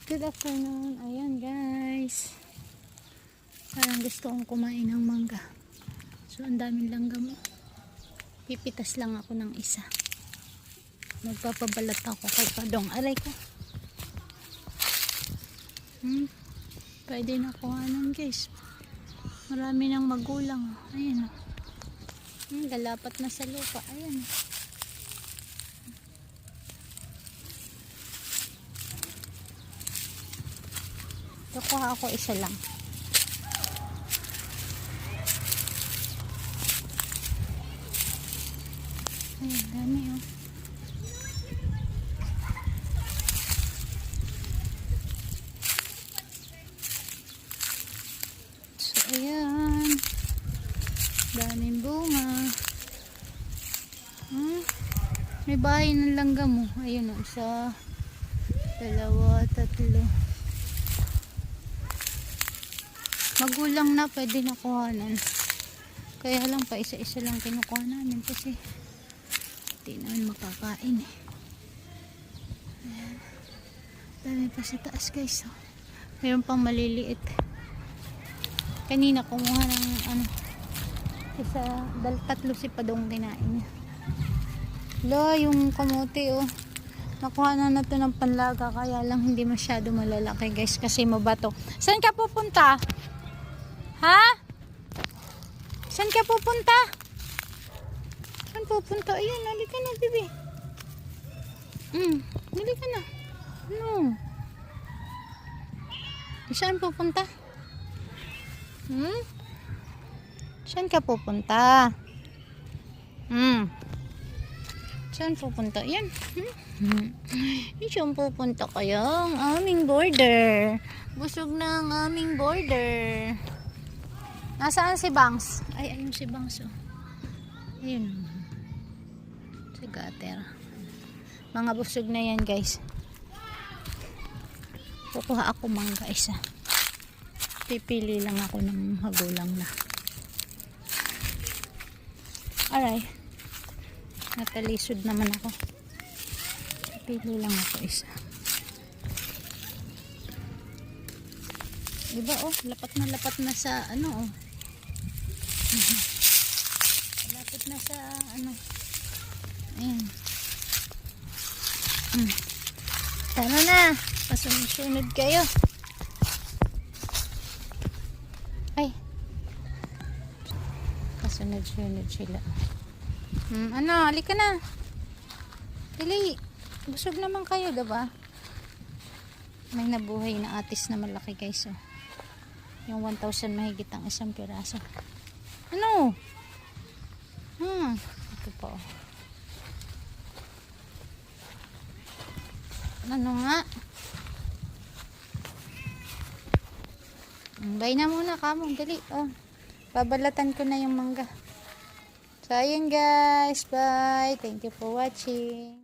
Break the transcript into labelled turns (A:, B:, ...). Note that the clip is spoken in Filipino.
A: Good afternoon. Ayan guys. Parang gusto kong kumain ng mangga. So ang daming langgam. Pipitas lang ako ng isa. Magpapabalat ako kay Padong. Aray ko. Pwede na kuhanan guys. Marami nang magulang. Ayan. Lalapat na sa lupa. Ayan. Kukuha ako isa lang. Ayan, dami oh. So, ayan. Daming bunga. May bahay ng langgam mo. Ayun oh, isa, dalawa, tatlo. Magulang na, pwede na kuhanan. Kaya lang pa isa-isa lang kinukuha namin kasi hindi namin makakain eh. Ayan. Dami pa sa taas guys. Oh. Mayroon pang maliliit. Kanina kumuha ng isa, tatlo si Padong kinain niya. Lo, yung kamote oh. Nakuha na to ng panlaga kaya lang hindi masyado malalaki guys kasi mabato. Saan ka pupunta? Ha? Saan ka pupunta? Saan pupunta? Ayan, halika na, bibi. Halika na. Ano? Saan pupunta? Saan ka pupunta? Saan pupunta? Yan. Saan pupunta kaya ang aming border? Busog na ang aming border. Nasaan si Bangs? Ay, ayun si Bangs oh. Ayun. Si Gater. Mga busog na yan guys. Kukuha ako mangga isa. Pipili lang ako ng magulang na. Alright. Natalisod naman ako. Pipili lang ako isa. Diba oh, lapat na sa ano oh. Lapit na sa ano. Ayan. Tara na. Pasunod kayo. Ay. Pasunod sila. Ano, halika na. Dili. Busog naman kayo, diba? May nabuhay na atis na malaki guys oh. Yung 1,000 mahigit ang isang piraso. Ano? Ito po. Ano nga? Bye na muna kamo. Dali. Oh. Babalatan ko na yung mangga. So, ayan guys. Bye. Thank you for watching.